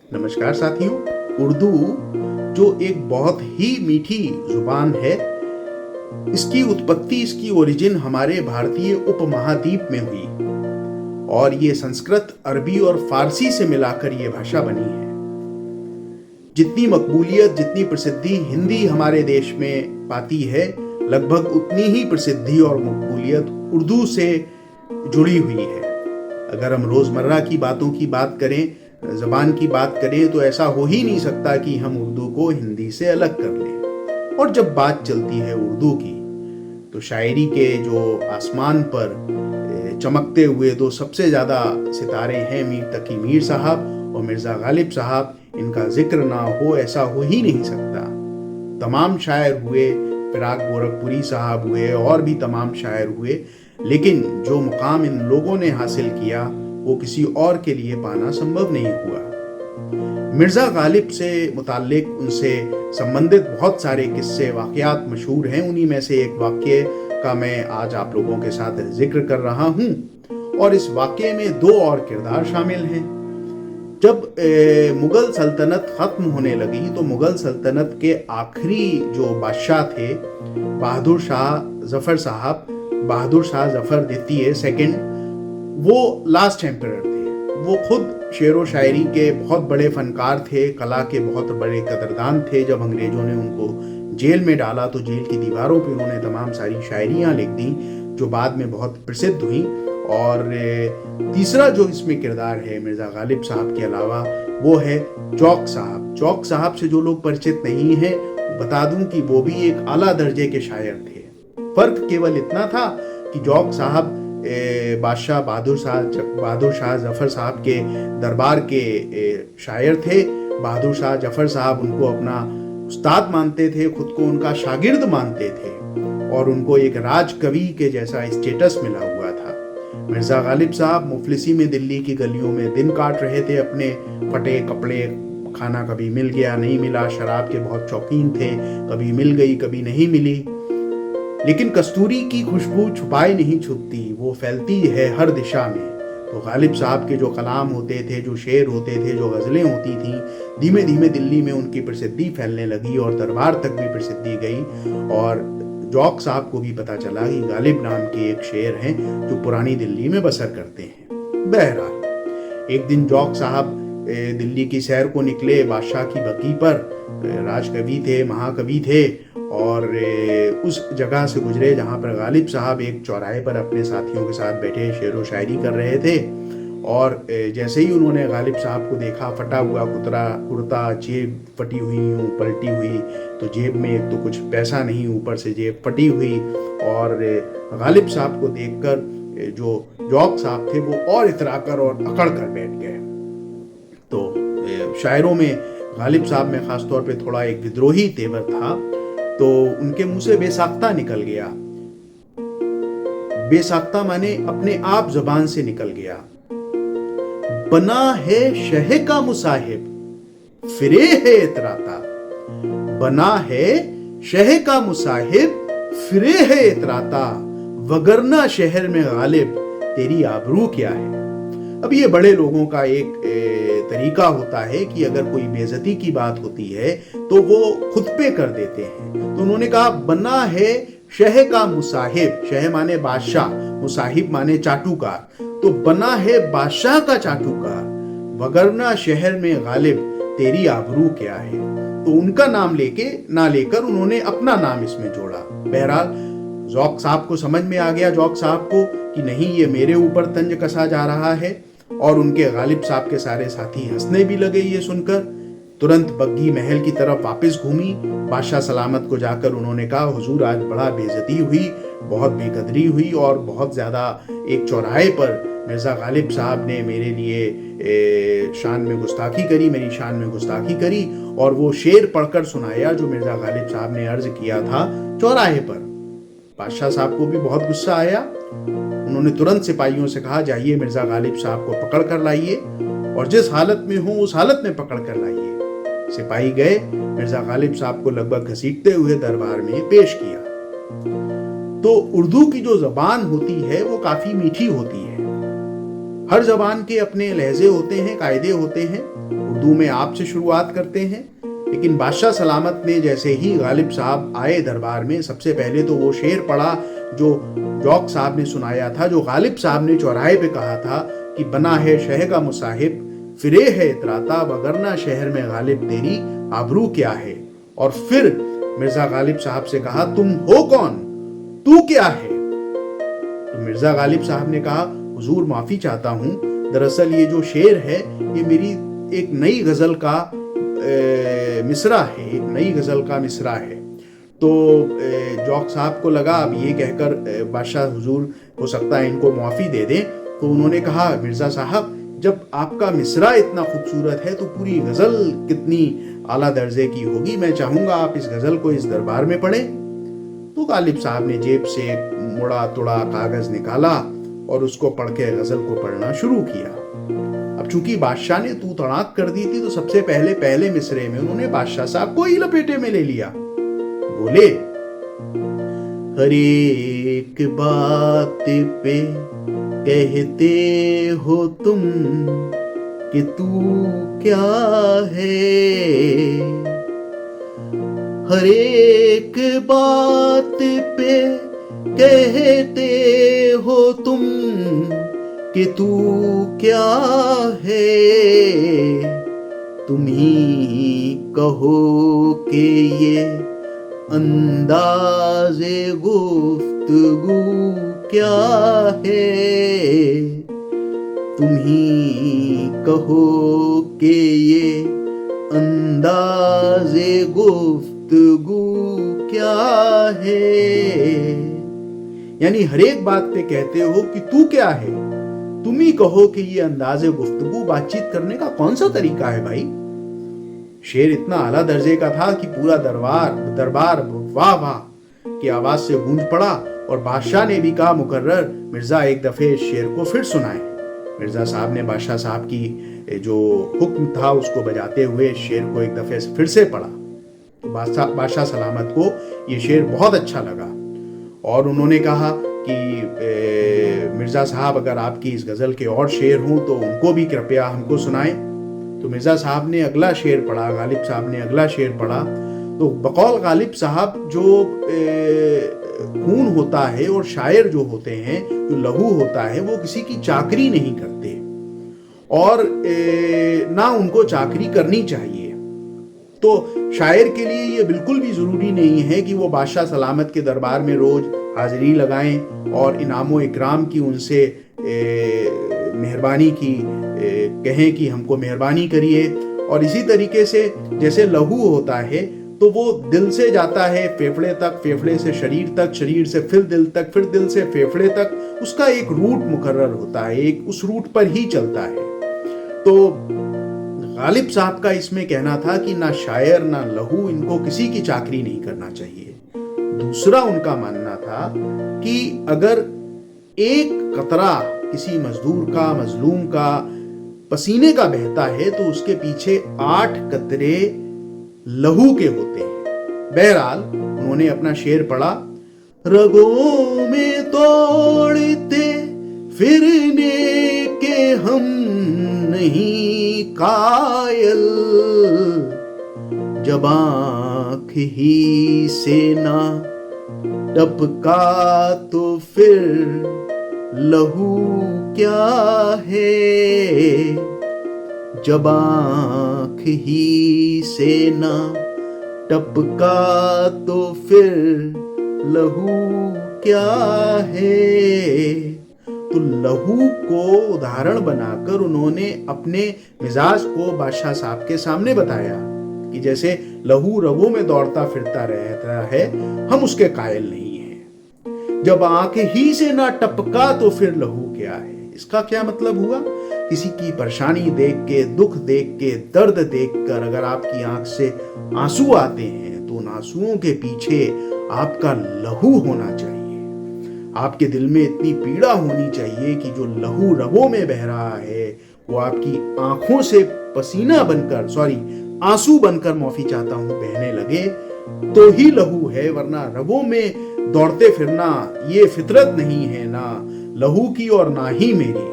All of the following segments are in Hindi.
नमस्कार साथियों। उर्दू जो एक बहुत ही मीठी जुबान है, इसकी उत्पत्ति, इसकी ओरिजिन हमारे भारतीय उपमहाद्वीप में हुई और ये संस्कृत, अरबी और फारसी से मिलाकर ये भाषा बनी है। जितनी मकबूलियत, जितनी प्रसिद्धि हिंदी हमारे देश में पाती है, लगभग उतनी ही प्रसिद्धि और मकबूलियत उर्दू से जुड़ी हुई है। अगर हम रोजमर्रा की बातों की बात करें, जबान की बात करें, तो ऐसा हो ही नहीं सकता कि हम उर्दू को हिंदी से अलग कर लें। और जब बात चलती है उर्दू की, तो शायरी के जो आसमान पर चमकते हुए दो सबसे ज़्यादा सितारे हैं, मीर तकी मीर साहब और मिर्ज़ा गालिब साहब। इनका जिक्र ना हो, ऐसा हो ही नहीं सकता। तमाम शायर हुए, फिराक गोरखपुरी साहब हुए और भी तमाम शायर हुए, लेकिन जो मुकाम इन लोगों ने हासिल किया वो किसी और के लिए पाना संभव नहीं हुआ। मिर्ज़ा गालिब से मुताल्लिक, उनसे संबंधित बहुत सारे किस्से, वाक़यात मशहूर हैं। उन्हीं में से एक वाक़ये का मैं आज आप लोगों के साथ जिक्र कर रहा हूँ और इस वाक़ये में दो और किरदार शामिल हैं। जब मुग़ल सल्तनत ख़त्म होने लगी तो मुग़ल सल्तनत के आखिरी जो बादशाह थे, बहादुर शाह ज़फ़र साहब, बहादुर शाह ज़फ़र द्वितीय सेकंड, वो लास्ट एम्परर थे। वो खुद शेर व शायरी के बहुत बड़े फनकार थे, कला के बहुत बड़े कदरदान थे। जब अंग्रेज़ों ने उनको जेल में डाला तो जेल की दीवारों पर उन्होंने तमाम सारी शायरियाँ लिख दी जो बाद में बहुत प्रसिद्ध हुई। और तीसरा जो इसमें किरदार है मिर्ज़ा गालिब साहब के अलावा, वो है ज़ौक़ साहब। ज़ौक़ साहब से जो लोग परिचित नहीं हैं, बता दूं कि वो भी एक आला दर्जे के शायर थे। फ़र्क केवल इतना था कि ज़ौक़ साहब बादशाह बहादुर शाह ज़फ़र साहब के दरबार के शायर थे। बहादुर शाह ज़फ़र साहब उनको अपना उस्ताद मानते थे, खुद को उनका शागिर्द मानते थे और उनको एक राज कवि के जैसा स्टेटस मिला हुआ था। मिर्ज़ा गालिब साहब मुफलिसी में दिल्ली की गलियों में दिन काट रहे थे, अपने फटे कपड़े, खाना कभी मिल गया नहीं मिला, शराब के बहुत शौकीन थे, कभी मिल गई कभी नहीं मिली। लेकिन कस्तूरी की खुशबू छुपाए नहीं छुपती, वो फैलती है हर दिशा में। तो गालिब साहब के जो कलाम होते थे, जो शेर होते थे, जो गज़लें होती थीं, धीमे धीमे दिल्ली में उनकी प्रसिद्धि फैलने लगी और दरबार तक भी प्रसिद्धि गई। और ज़ौक़ साहब को भी पता चला कि गालिब नाम के एक शेर हैं जो पुरानी दिल्ली में बसर करते हैं। बहरहाल एक दिन ज़ौक़ साहब दिल्ली की सैर को निकले, बादशाह की बग्गी पर। राजकवि थे, महाकवि थे और उस जगह से गुजरे जहाँ पर गालिब साहब एक चौराहे पर अपने साथियों के साथ बैठे शेर व शायरी कर रहे थे। और जैसे ही उन्होंने गालिब साहब को देखा, फटा हुआ कुर्ता, जेब फटी हुई, यूँ पलटी हुई, तो जेब में एक तो कुछ पैसा नहीं, ऊपर से जेब फटी हुई। और गालिब साहब को देखकर जो ज़ौक़ साहब थे वो और इतराकर और अकड़ कर बैठ गए। तो शायरों में गालिब साहब में ख़ासतौर पे थोड़ा एक विद्रोही तेवर था, तो उनके मुंह से बेसाख्ता निकल गया। बेसाख्ता माने अपने आप ज़बान से निकल गया। बना है शह का मुसाहिब, फिरे है इतराता। बना है शह का मुसाहिब, फिरे है इतराता। वगरना शहर में गालिब, तेरी आबरू क्या है। अब ये बड़े लोगों का एक तरीका होता है कि अगर कोई बेइज्जती की बात होती है तो वो खुद पे कर देते हैं। तो उन्होंने कहा बना है शह का मुसाहिब, शह माने बादशाह, मुसाहिब माने चाटुकार, तो बना है बादशाह का चाटुकार। वगरना शहर में गालिब, तेरी आबरू क्या है। तो उनका नाम लेकर उन्होंने अपना नाम इसमें जोड़ा। बहरहाल ज़ौक़ साहब को समझ में आ गया, ज़ौक़ साहब को, कि नहीं, ये मेरे ऊपर तंज कसा जा रहा है। और उनके गालिब साहब के सारे साथी हंसने भी लगे ये सुनकर। तुरंत बग्गी महल की तरफ वापस घूमी। बादशाह सलामत को जाकर उन्होंने कहा, हुजूर आज बड़ा बेइज्जती हुई, बहुत बेकदरी हुई और बहुत ज़्यादा एक चौराहे पर मिर्ज़ा गालिब साहब ने मेरे लिए शान में गुस्ताखी करी, मेरी शान में गुस्ताखी करी। और वो शेर पढ़कर सुनाया जो मिर्ज़ा गालिब साहब ने अर्ज किया था चौराहे पर। बादशाह साहब को भी बहुत गुस्सा आया। उन्होंने तुरंत सिपाहियों से कहा, जाइए मिर्ज़ा गालिब साहब को पकड़ कर लाइए और जिस हालत में हो उस हालत में पकड़ कर लाइए। सिपाही गए, मिर्ज़ा गालिब साहब को लगभग घसीटते हुए दरबार में पेश किया। तो उर्दू की जो ज़बान होती है वो काफ़ी मीठी होती है। हर ज़बान के अपने लहजे होते हैं, कायदे होते हैं। उर्दू में आप से शुरुआत करते हैं। लेकिन बादशाह सलामत ने जैसे ही गालिब साहब आए दरबार में, सबसे पहले तो वो शेर पढ़ा जो जौक साहब ने सुनाया था, जो गालिब साहब ने चौराहे पे कहा था कि बना है शह का मुसाहिब, फिरे है इतराता, वगरना शहर में गालिब तेरी आबरू क्या है। और फिर मिर्जा गालिब साहब से कहा, तुम हो कौन, तू क्या है। तो मिर्जा गालिब साहब ने कहा, हुजूर माफी चाहता हूं, दरअसल ये जो शेर है ये मेरी एक नई गजल का मिसरा है, एक नई गजल का मिसरा है। तो जौक साहब को लगा अब ये कहकर बादशाह हुजूर हो सकता है इनको माफी दे दें। तो उन्होंने कहा, मिर्जा साहब जब आपका मिसरा इतना खूबसूरत है तो पूरी गजल कितनी आला दर्जे की होगी, मैं चाहूंगा आप इस गजल को इस दरबार में पढ़ें। तो गालिब साहब ने जेब से मुड़ा तुड़ा कागज निकाला और उसको पढ़ के गजल को पढ़ना शुरू किया। अब चूंकि बादशाह ने तू तड़ाक कर दी थी तो सबसे पहले मिसरे में उन्होंने बादशाह साहब को ही लपेटे में ले लिया। बोले, हर एक बात पे कहते हो तुम कि तू क्या है, हर एक बात पे कहते हो तुम कि तू क्या है, तुम ही कहो कि ये अंदाज़े गुफ्तगू क्या है, तुम ही कहो कि ये अंदाज़े गुफ्तगू क्या है। यानी हर एक बात पे कहते हो कि तू क्या है, तुम ही कहो कि ये अंदाज़े गुफ्तगू, बातचीत करने का कौन सा तरीका है भाई। शेर इतना आला दर्जे का था कि पूरा दरबार वाह वाह की आवाज से गूंज पड़ा और बादशाह ने भी कहा, मुकर्रर मिर्जा एक दफे शेर को फिर सुनाए। मिर्जा साहब ने बादशाह साहब की जो हुक्म था उसको बजाते हुए शेर को एक दफे फिर से पढ़ा। तो बादशाह सलामत को ये शेर बहुत अच्छा लगा और उन्होंने कहा कि मिर्जा साहब अगर आपकी इस गजल के और शेर हों तो उनको भी कृपया हमको सुनाएं। तो मिर्जा साहब ने अगला शेर पढ़ा, गालिब साहब ने अगला शेर पढ़ा। तो बकौल गालिब साहब जो खून होता है और शायर जो होते हैं, जो लहू होता है, वो किसी की चाकरी नहीं करते और ना उनको चाकरी करनी चाहिए। तो शायर के लिए ये बिल्कुल भी जरूरी नहीं है कि वो बादशाह सलामत के दरबार में रोज हाजिरी लगाएं और इनामो इकराम की उनसे मेहरबानी की कहें कि हमको मेहरबानी करिए। और इसी तरीके से जैसे लहू होता है तो वो दिल से जाता है फेफड़े तक, फेफड़े से शरीर तक, शरीर से फिर दिल तक, फिर दिल से फेफड़े तक, उसका एक रूट मुकर्रर होता है, एक उस रूट पर ही चलता है। तो गालिब साहब का इसमें कहना था कि ना शायर ना लहू, इनको किसी की चाकरी नहीं करना चाहिए। दूसरा उनका मानना था कि अगर एक कतरा किसी मजदूर का, मजलूम का पसीने का बहता है तो उसके पीछे 8 कतरे लहू के होते हैं। बहरहाल उन्होंने अपना शेर पढ़ा, रगों में तोड़ते फिरने के हम नहीं कायल, जब आँख ही से ना टपका तो फिर लहू क्या है, जब आँख ही से ना टपका तो फिर लहू क्या है। तो लहू को उदाहरण बनाकर उन्होंने अपने मिजाज को बादशाह साहब के सामने बताया कि जैसे लहू रगों में दौड़ता फिरता रहता है, हम उसके कायल नहीं हैं। जब आंख ही से ना टपका तो फिर लहू क्या है। इसका क्या मतलब हुआ? किसी की परेशानी देख के, दुख देख के, दर्द देखकर अगर आपकी आंख से आंसू आते हैं तो उन आंसुओं के पीछे आपका लहू होना चाहिए। आपके दिल में इतनी पीड़ा होनी चाहिए कि जो लहू रगों में बह रहा है वो आपकी आंखों से पसीना बनकर, आंसू बनकर, माफी चाहता हूं, बहने लगे तो ही लहू है, वरना रगों में दौड़ते फिरना ये फितरत नहीं है, ना लहू की और ना ही मेरी।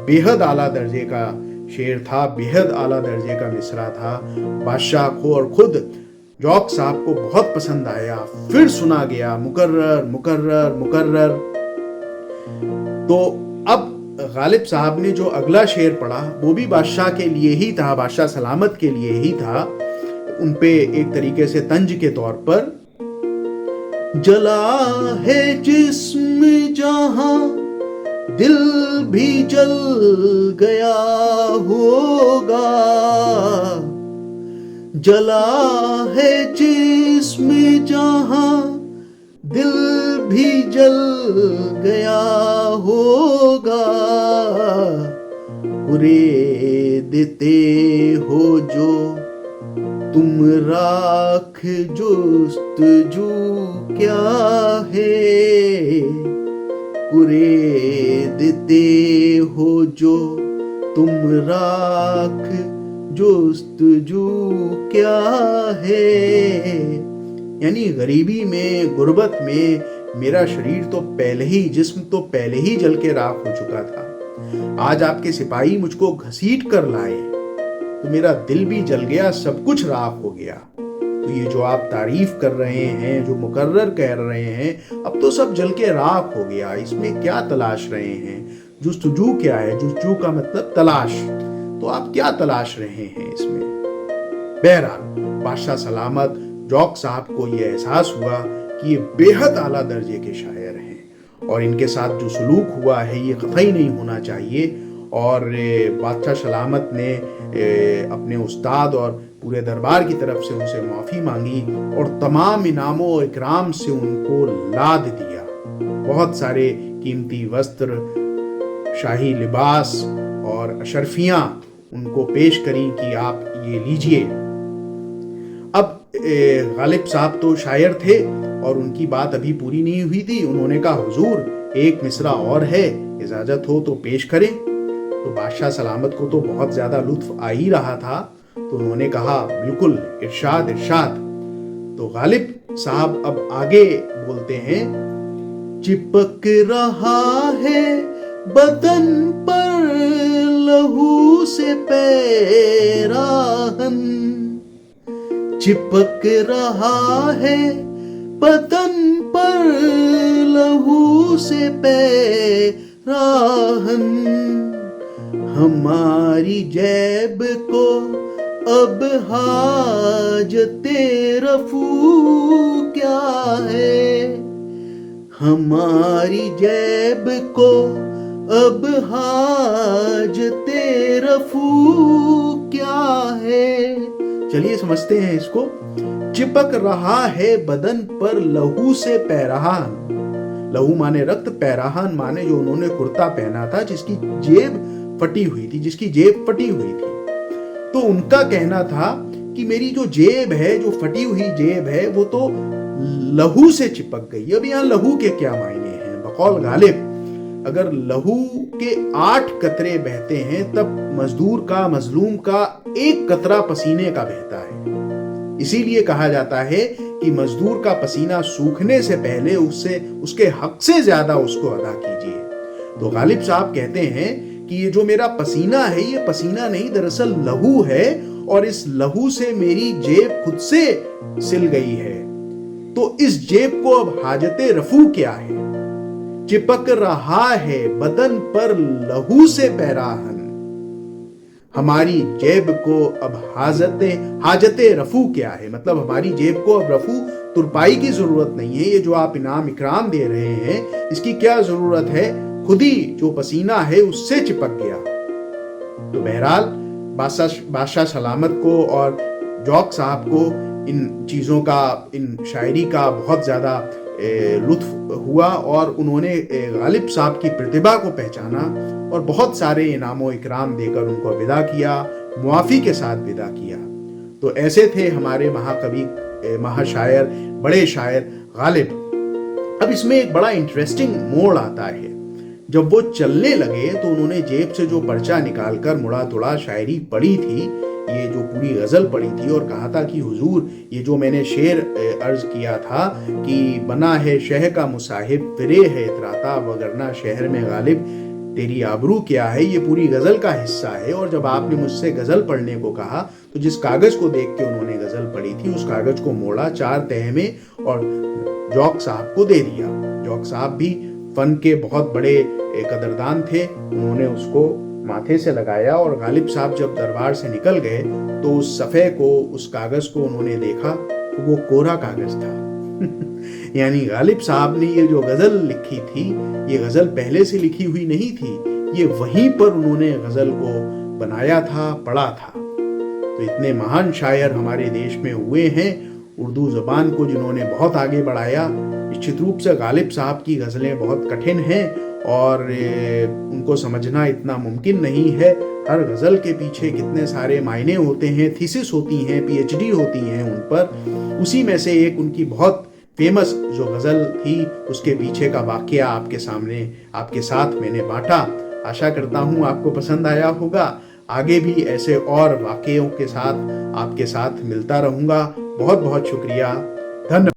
बेहद आला दर्जे का शेर था, बेहद आला दर्जे का मिसरा था। बादशाह को और खुद जौक साहब को बहुत पसंद आया। फिर सुना गया मुकर्रर मुकर्रर मुकर्रर। तो अब गालिब साहब ने जो अगला शेर पढ़ा वो भी बादशाह के लिए ही था, बादशाह सलामत के लिए ही था, उन पे एक तरीके से तंज के तौर पर। जला है जिस्म जहां दिल भी जल गया होगा, जला है जिस्म जहां दिल भी जल गया होगा। कुरेदते हो जो तुम राख जुस्तजू क्या है, कुरेदते हो जो तुम राख जुस्तजू क्या है। यानी गरीबी में, गुर्बत में मेरा शरीर तो पहले ही, जिस्म तो पहले ही जल के राख हो चुका था। आज आपके सिपाही मुझको घसीट कर लाए तो मेरा दिल भी जल गया, सब कुछ राख हो गया। तो ये जो आप तारीफ कर रहे हैं, जो मुकर्रर कह रहे हैं, अब तो सब जल के राख हो गया, इसमें क्या तलाश रहे हैं? जुस्तजू क्या है? जुस्तजू का मतलब तलाश। तो आप क्या तलाश रहे हैं इसमें? बहरहाल बादशाह सलामत जौक साहब को यह एहसास हुआ कि ये बेहद आला दर्जे के शायर हैं और इनके साथ जो सलूक हुआ है ये कतई नहीं होना चाहिए। और बादशाह सलामत ने अपने उस्ताद और पूरे दरबार की तरफ से उनसे माफ़ी मांगी और तमाम इनामों और इकराम से उनको लाद दिया। बहुत सारे कीमती वस्त्र, शाही लिबास और अशरफियाँ उनको पेश करी कि आप ये लीजिए। अब गालिब साहब तो शायर थे और उनकी बात अभी पूरी नहीं हुई थी। उन्होंने कहा, हुजूर एक मिसरा और है, इजाज़त हो तो पेश करें। तो बादशाह सलामत को तो बहुत ज़्यादा लुत्फ आ ही रहा था, तो उन्होंने कहा, बिल्कुल, इरशाद इरशाद। तो गालिब साहब अब आगे बोलते हैं, चिपक रहा है बदन पर लहू से पैराहन, चिपक रहा है बदन पर लहू से पैराहन। हमारी जैब को अब हाजते रफू क्या है, हमारी जैब को अब हाजते रफू क्या है। चलिए समझते हैं इसको। चिपक रहा है बदन पर लहू से पैराहन। लहू माने रक्त, पैराहन माने जो उन्होंने कुर्ता पहना था जिसकी जेब फटी हुई थी, जिसकी जेब फटी हुई थी। तो उनका कहना था कि मेरी जो जेब है, जो फटी हुई जेब है, वो तो लहू से चिपक गई। अब यहाँ लहू के क्या मायने हैं? बकौल गालिब, अगर लहू के 8 कतरे बहते हैं तब मजदूर का, मजलूम का 1 कतरा पसीने का बहता है। इसीलिए कहा जाता है कि मजदूर का पसीना सूखने से पहले उससे, उसके हक से ज्यादा उसको अदा कीजिए। तो गालिब साहब कहते हैं कि ये जो मेरा पसीना है, ये पसीना नहीं, दरअसल लहू है और इस लहू से मेरी जेब खुद से सिल गई है। तो इस जेब को अब हाजते रफू क्या है? चिपक रहा है बदन पर लहू से पैराहन, हमारी जेब को अब हाजते रफू क्या है? मतलब हमारी जेब को अब रफू, तुरपाई की जरूरत नहीं है। ये जो आप इनाम इकराम दे रहे हैं, इसकी क्या जरूरत है? खुद ही जो पसीना है उससे चिपक गया। तो बहरहाल बादशाह सलामत को और जौक साहब को इन चीज़ों का, इन शायरी का बहुत ज़्यादा लुत्फ हुआ और उन्होंने गालिब साहब की प्रतिभा को पहचाना और बहुत सारे इनामों इकराम देकर उनको विदा किया, मुआफ़ी के साथ विदा किया। तो ऐसे थे हमारे महाकवि, महाशायर, बड़े शायर गालिब। अब इसमें एक बड़ा इंटरेस्टिंग मोड़ आता है। जब वो चलने लगे तो उन्होंने जेब से जो पर्चा निकालकर मुड़ा तुड़ा शायरी पढ़ी थी, ये जो पूरी गज़ल पढ़ी थी, और कहा था कि हुजूर, ये जो मैंने शेर अर्ज किया था कि बना है शह का मुसाहिब, फिरे है इतराता वगरना शहर में गालिब, तेरी आबरू क्या है, ये पूरी गज़ल का हिस्सा है। और जब आपने मुझसे गज़ल पढ़ने को कहा तो जिस कागज़ को देख के उन्होंने गज़ल पढ़ी थी उस कागज़ को मोड़ा 4 तह में और जौक साहब को दे दिया। जौक साहब भी फ़न के बहुत बड़े कदरदान थे, उन्होंने उसको माथे से लगाया और गालिब साहब जब दरबार से निकल गए तो उस सफ़े को, उस कागज़ को उन्होंने देखा तो वो कोरा कागज़ था। यानी गालिब साहब ने ये जो गज़ल लिखी थी, ये गज़ल पहले से लिखी हुई नहीं थी, ये वहीं पर उन्होंने गज़ल को बनाया था, पढ़ा था। तो इतने महान शायर हमारे देश में हुए हैं, उर्दू ज़बान को जिन्होंने बहुत आगे बढ़ाया। निश्चित रूप से गालिब साहब की गज़लें बहुत कठिन हैं और उनको समझना इतना मुमकिन नहीं है। हर गज़ल के पीछे कितने सारे मायने होते हैं, थीसिस होती हैं, पीएचडी होती हैं उन पर। उसी में से एक उनकी बहुत फेमस जो गज़ल थी उसके पीछे का वाक़या आपके सामने, आपके साथ मैंने बांटा। आशा करता हूँ आपको पसंद आया होगा। आगे भी ऐसे और वाक़यों के साथ आपके साथ मिलता रहूँगा। बहुत बहुत शुक्रिया। धन्यवाद।